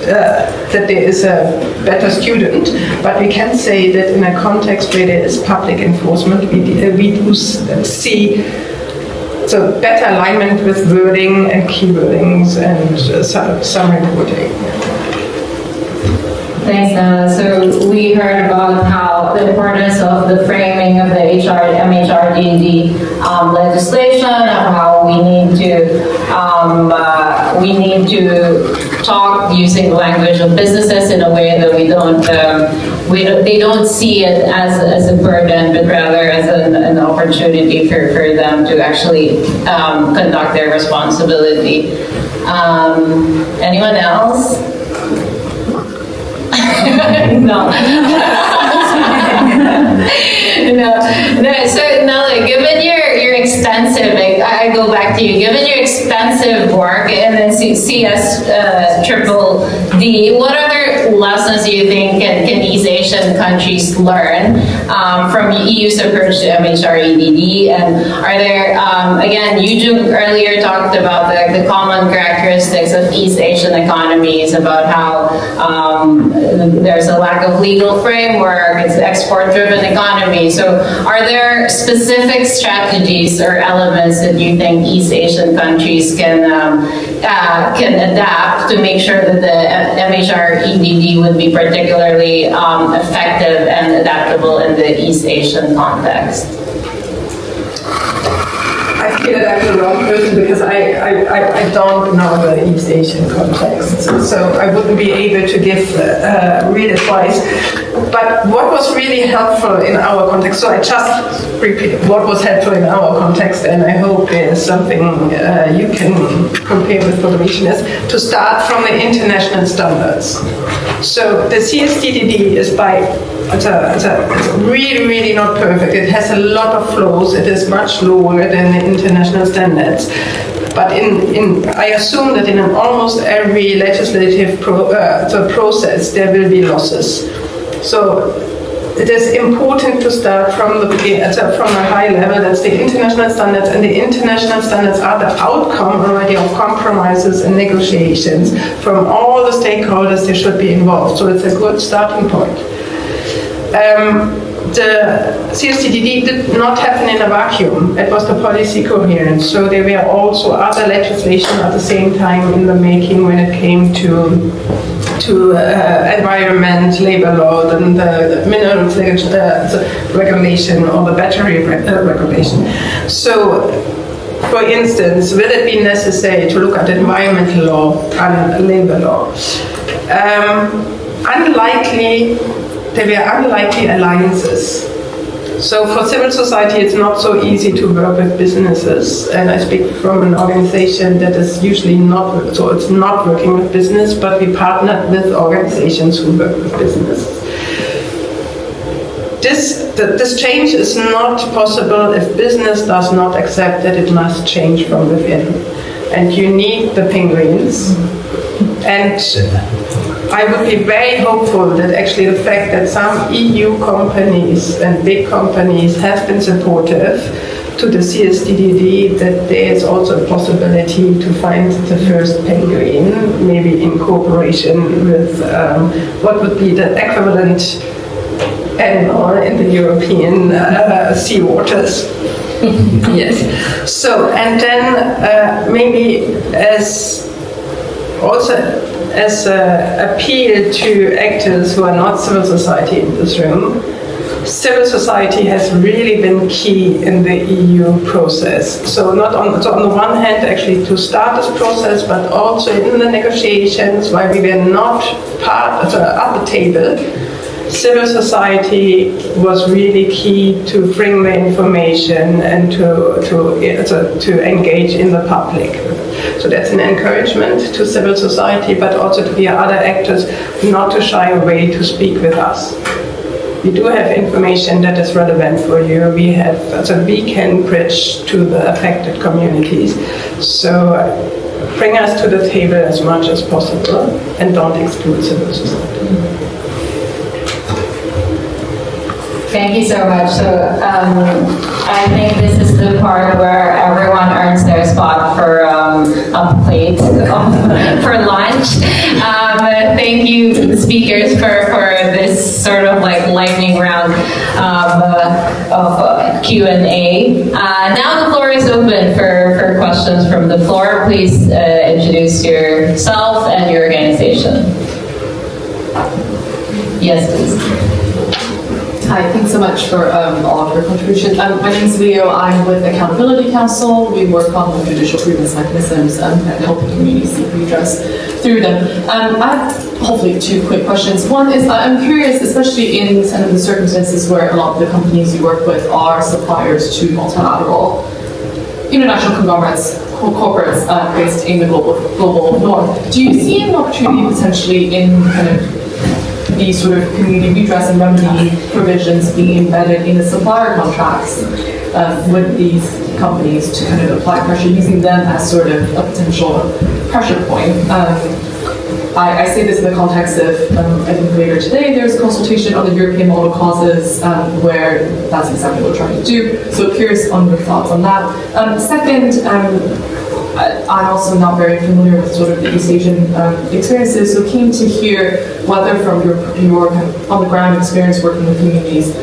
that there is a better student, but we can say that in a context where there is public enforcement, we do see so better alignment with wording and key wordings and some reporting. Thanks, Anna. So we heard about how the importance of the framing of the mHREDD legislation, of how we need to talk using the language of businesses in a way that they don't see it as a burden, but rather as an opportunity for them to actually conduct their responsibility. Anyone else? No. So Nelly, given your extensive, I go back to you, given your extensive work and then CS triple D, what other lessons do you think can East Asian countries learn from EU's approach to mHREDD? And are there, again, Yujung earlier talked about the common characteristics of East Asian economies, about how there's a lack of legal framework, it's an export-driven economy. So are there specific strategies or elements that you think East Asian countries can adapt to make sure that the mHREDD would be particularly effective and adaptable in the East Asian context? I feel that I'm the wrong person because I don't know the East Asian context, so I wouldn't be able to give real advice. But what was really helpful in our context, so I just repeat what was helpful in our context, and I hope there's something you can compare with for the region, is to start from the international standards. So the CSDDD is it's really, really not perfect. It has a lot of flaws. It is much lower than the international standards. But I assume that in almost every legislative process there will be losses. So it is important to start from a high level. That's the international standards, and the international standards are the outcome already of compromises and negotiations from all the stakeholders that should be involved. So it's a good starting point. The CSDDD did not happen in a vacuum. It was the policy coherence. So there were also other legislation at the same time in the making when it came to environment, labor law, and the minerals regulation or the battery regulation. So, for instance, will it be necessary to look at environmental law and labor law? Unlikely they were unlikely alliances. So for civil society, it's not so easy to work with businesses. And I speak from an organization that is usually not, so it's not working with business, but we partnered with organizations who work with business. This change is not possible if business does not accept that it must change from within. And you need the penguins. And I would be very hopeful that actually the fact that some EU companies and big companies have been supportive to the CSDDD, that there is also a possibility to find the first penguin, maybe in cooperation with what would be the equivalent animal in the European sea waters. Yes. So, and then maybe as an appeal to actors who are not civil society in this room, civil society has really been key in the EU process. So on the one hand, actually to start this process, but also in the negotiations, while we were not at the table, civil society was really key to bring the information and to engage in the public. So that's an encouragement to civil society, but also to the other actors not to shy away to speak with us. We do have information that is relevant for you. We can bridge to the affected communities. So bring us to the table as much as possible and don't exclude civil society. Thank you so much. So I think this is the part where everyone earns their spot for a plate for lunch. Thank you, speakers, for this sort of like lightning round of Q&A. Now the floor is open for questions from the floor. Please introduce yourself and your organization. Yes, please. Hi, thanks so much for all of your contributions. My name is Leo. I'm with Accountability Council. We work on judicial grievance mechanisms and helping communities seek redress through them. I have hopefully two quick questions. One is I'm curious, especially in some of the circumstances where a lot of the companies you work with are suppliers to multilateral international conglomerates, corporates based in the global north. Do you see an opportunity potentially in kind of these sort of community redress and remedy provisions being embedded in the supplier contracts with these companies to kind of apply pressure, using them as sort of a potential pressure point? I say this in the context of, I think later today, there's a consultation on the European model causes where that's exactly what we're trying to do. So curious on your thoughts on that. Second, I'm also not very familiar with sort of the East Asian experiences, so keen to hear whether from your kind of on-the-ground experience working with communities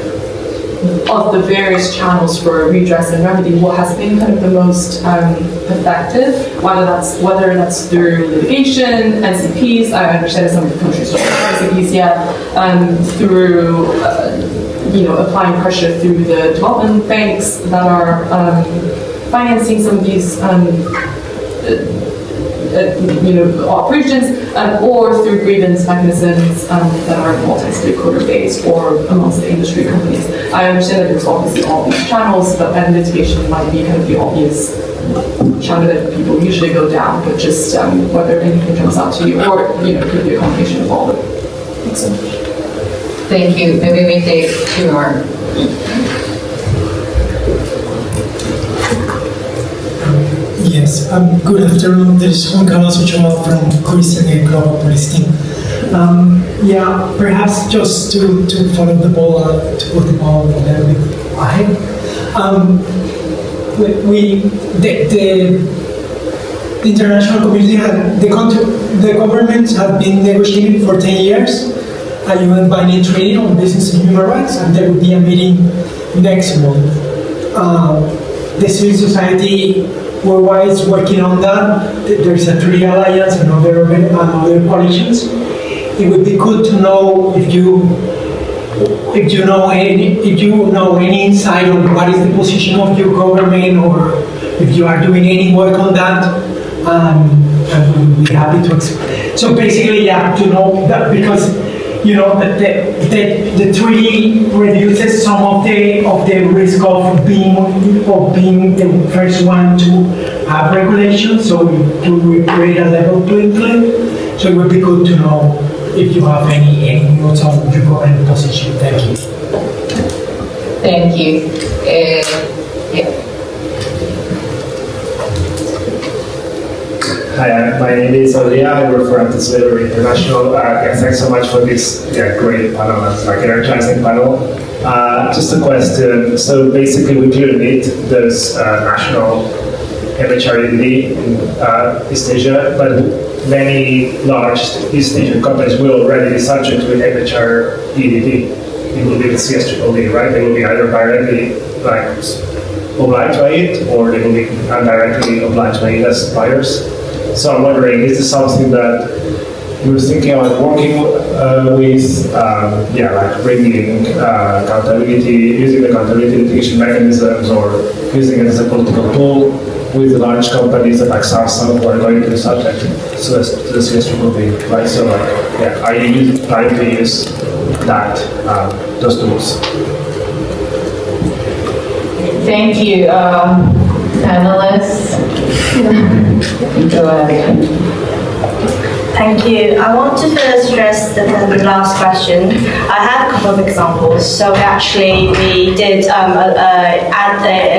of the various channels for redress and remedy, what has been kind of the most effective, whether that's through litigation, NCPs, I understand that some of the countries don't have NCPs yet, through applying pressure through the development banks that are financing some of these operations, or through grievance mechanisms that are multi-stakeholder based or amongst the industry companies. I understand that there's obviously all these channels, but litigation might be kind of the obvious channel that people usually go down, but just whether anything jumps out to you, or could be a combination of all of it. Thanks so much. Thank you. Maybe we take two more. Yes, good afternoon. This is Juan Carlos Ochoa from Christian Global Police Team. Perhaps just to follow the ball, to put the ball a little bit ahead. The international community, the governments have been negotiating for 10 years a UN binding treaty on business and human rights, and there will be a meeting next month. The civil society worldwide is working on that. There's a Tree Alliance and other coalitions. It would be good to know if you know any insight on what is the position of your government, or if you are doing any work on that. And we'll be happy to explain. So basically, to know that, because that the treaty reduces some of the risk of being the first one to have regulations, so to create a level playing field. So it would be good to know if you have any notes on your current position. Thank you. Thank you. Yeah. Hi, my name is Olia. I work for Anti-Slavery International. Thanks so much for this great panel. It's like an energizing panel. Just a question. So basically, we clearly need those national mHREDD in East Asia, but many large East Asian companies will already be subject to mHREDD. It will be the CS-triple-D, right? They will be either directly obliged by it, or they will be indirectly obliged by it as suppliers. So I'm wondering, is this something that you're thinking about working with, bringing accountability, using the accountability litigation mechanisms, or using it as a political tool with the large companies like Samsung who are going to be subject to the CS-triple-D, right? So, are you trying to use those tools? Thank you, panelists. Go ahead. Thank you. I want to first address the last question. I have a couple of examples. So we did a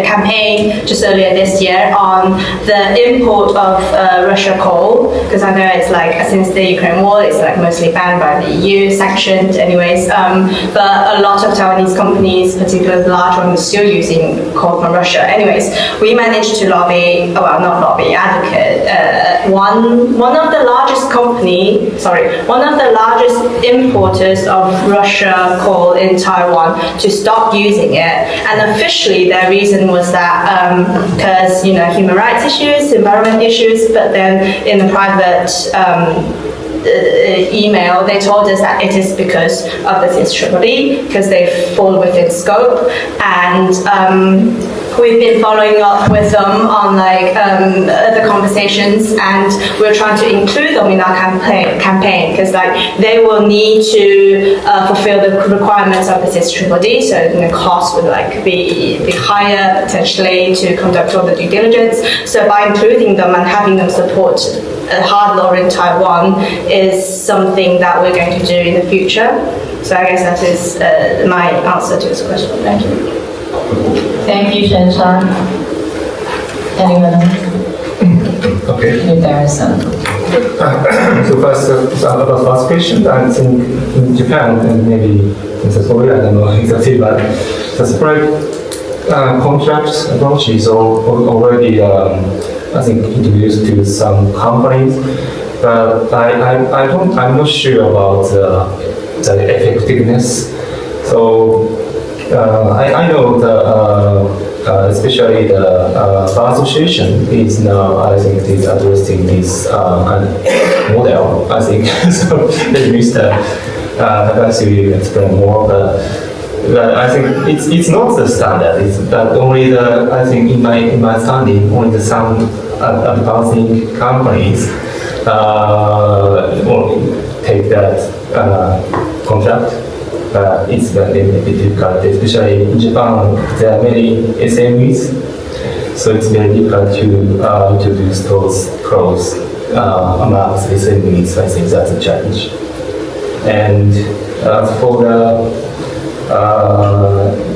campaign just earlier this year on the import of Russia coal, because I know it's since the Ukraine war, it's mostly banned by the EU, sanctioned anyways. But a lot of Taiwanese companies, particularly the large ones, are still using coal from Russia. Anyways, we managed to advocate one of the largest importers of Russia coal in Taiwan to stop using it. And officially their reason was that because human rights issues, environment issues, but then in the private email they told us that it is because of the CS-triple-D, because they fall within scope. And we've been following up with them on other conversations, and we're trying to include them in our campaign because they will need to fulfill the requirements of the CS-triple-D, so the cost would be higher potentially to conduct all the due diligence. So by including them and having them support hard law in Taiwan is something that we're going to do in the future. So I guess that is my answer to this question. Thank you. Thank you, Shen-Shan. Anyone else? Okay. Comparison. So first, about the first question, I think in Japan, and maybe in South Korea, I don't know exactly, but the separate contract approach is already, I think, introduced to some companies. But I'm not sure about the effectiveness. So I know especially the bar association is now, I think, is addressing this kind of model. I think so. Let Mr. Takashi explain more, but I think it's not the standard. It's that only I think in my understanding, only some advancing companies take that contract. It's very difficult, especially in Japan. There are many SMEs, so it's very difficult to introduce those clauses amongst SMEs. I think that's a challenge. And as for the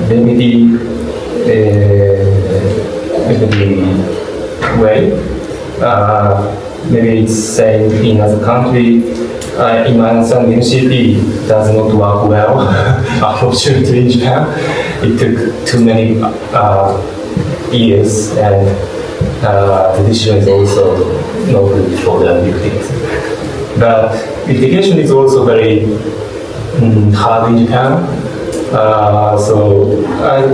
remedy way, maybe it's same in other country. In my understanding, MCP does not work well, unfortunately, in Japan. It took too many years, and the decision is also not good for the victims. But litigation is also very hard in Japan. So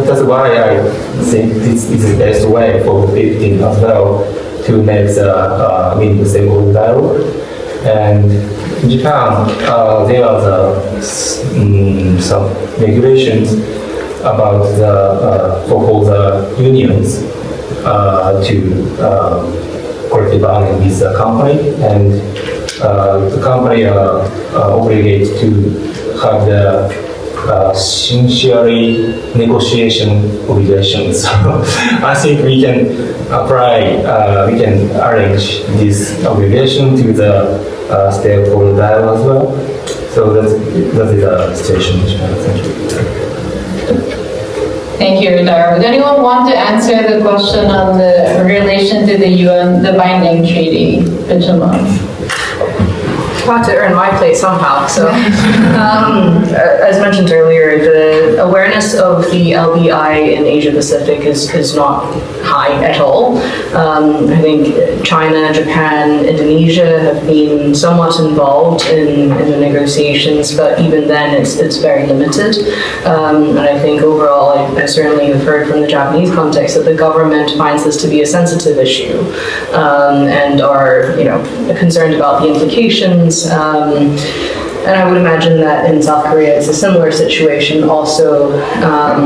that's why I think this is the best way for victims as well to make the meaningful stakeholder dialogue. And in Japan, there are some regulations about for the unions to collective bargaining with the company, and the company are obligated to have the sincerely negotiation obligations. I think we can apply, we can arrange this obligation to the stakeholder dialogue as well. So that is the situation. Thank you. Thank you, Ritara. Would anyone want to answer the question on the relation to the UN, the binding treaty, Benjamin? Had to earn my place somehow. So, as mentioned earlier, the awareness of the LBI in Asia Pacific is not high at all. I think China, Japan, Indonesia have been somewhat involved in the negotiations, but even then it's very limited. And I think overall, I certainly have heard from the Japanese context that the government finds this to be a sensitive issue and are concerned about the implications. And I would imagine that in South Korea it's a similar situation also.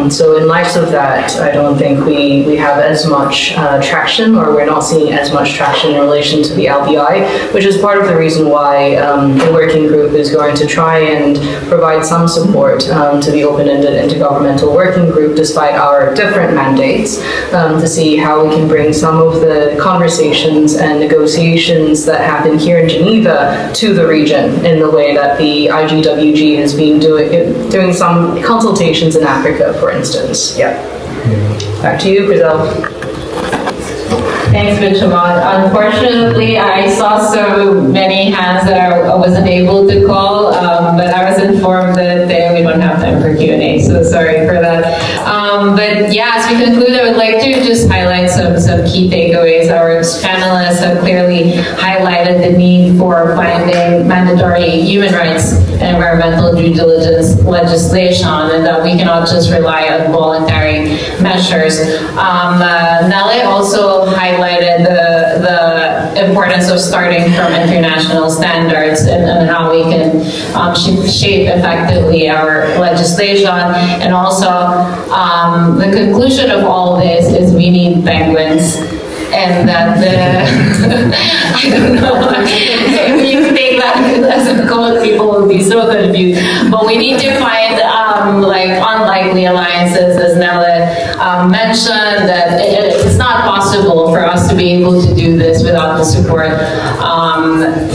So in light of that, I don't think we have as much traction, or we're not seeing as much traction in relation to the LBI, which is part of the reason why the working group is going to try and provide some support to the open-ended intergovernmental working group, despite our different mandates, to see how we can bring some of the conversations and negotiations that happen here in Geneva to the region in the way that the IGWG has been doing some consultations in Africa, for instance. Yeah. Back to you, Grizel. Thanks, Benjamin. Unfortunately, I saw so many hands that I wasn't able to call, but I was informed that we don't have time for Q&A, so sorry for that. But yeah, as we conclude, I would like to just highlight some key takeaways. Our panelists have clearly highlighted the need for finding mandatory human rights and environmental due diligence legislation, and that we cannot just rely on voluntary measures. Nale also highlighted the importance of starting from international standards and how we can shape effectively our legislation. And also, the conclusion of all this is we need penguins, and that I don't know, if you take that as a code, people will be so confused. But we need to find unlikely alliances, as Nella mentioned, that it's not possible for us to be able to do this without the support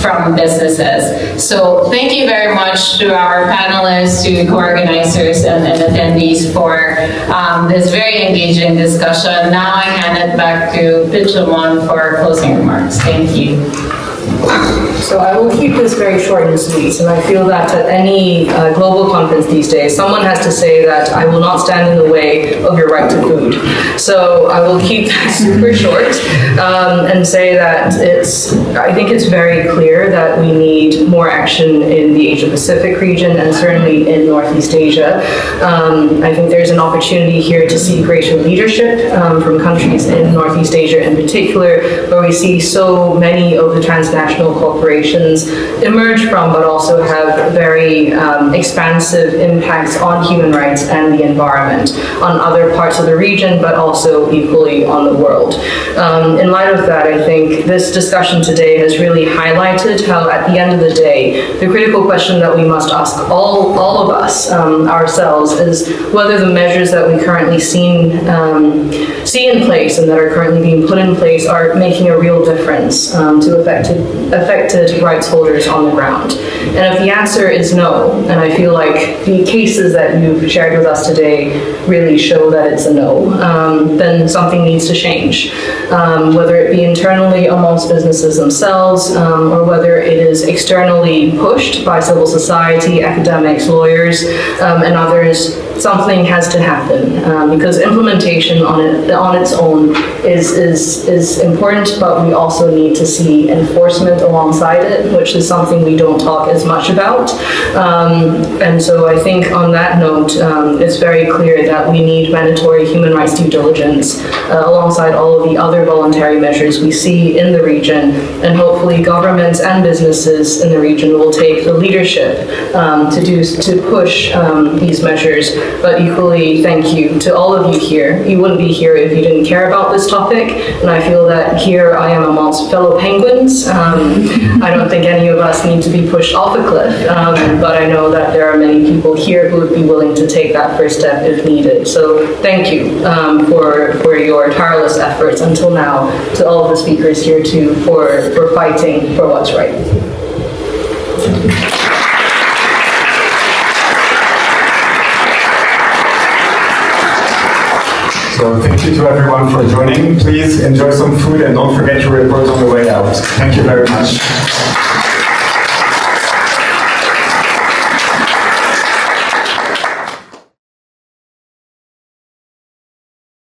from businesses. So thank you very much to our panelists, to co-organizers and attendees for this very engaging discussion. Now I hand it back to Pitchamon for closing remarks. Thank you. So I will keep this very short and sweet, and I feel that at any global conference these days, someone has to say that I will not stand in the way of your right to food. So I will keep that super short and say that I think it's very clear that we need more action in the Asia Pacific region and certainly in Northeast Asia. I think there's an opportunity here to see greater leadership from countries in Northeast Asia in particular, where we see so many of the transnational corporations emerge from, but also have very expansive impacts on human rights and the environment on other parts of the region, but also equally on the world. In light of that, I think this discussion today has really highlighted how, at the end of the day, the critical question that we must ask all of us ourselves is whether the measures that we currently see in place and that are currently being put in place are making a real difference to affected rights holders on the ground. And if the answer is no, and I feel like the cases that you've shared with us today really show that it's a no, then something needs to change. Whether it be internally amongst businesses themselves, or whether it is externally pushed by civil society, academics, lawyers, and others, something has to happen, because implementation on its own is important, but we also need to see enforcement alongside it, which is something we don't talk as much about. And so I think on that note, it's very clear that we need mandatory human rights due diligence alongside all of the other voluntary measures we see in the region, and hopefully governments and businesses in the region will take the leadership to push these measures. But equally, thank you to all of you here. You wouldn't be here if you didn't care about this topic, and I feel that here I am amongst fellow penguins I don't think any of us need to be pushed off a cliff, but I know that there are many people here who would be willing to take that first step if needed. So thank you for your tireless efforts until now, to all of the speakers here too, for fighting for what's right. So thank you to everyone for joining. Please enjoy some food and don't forget your report on the way out. Thank you very much.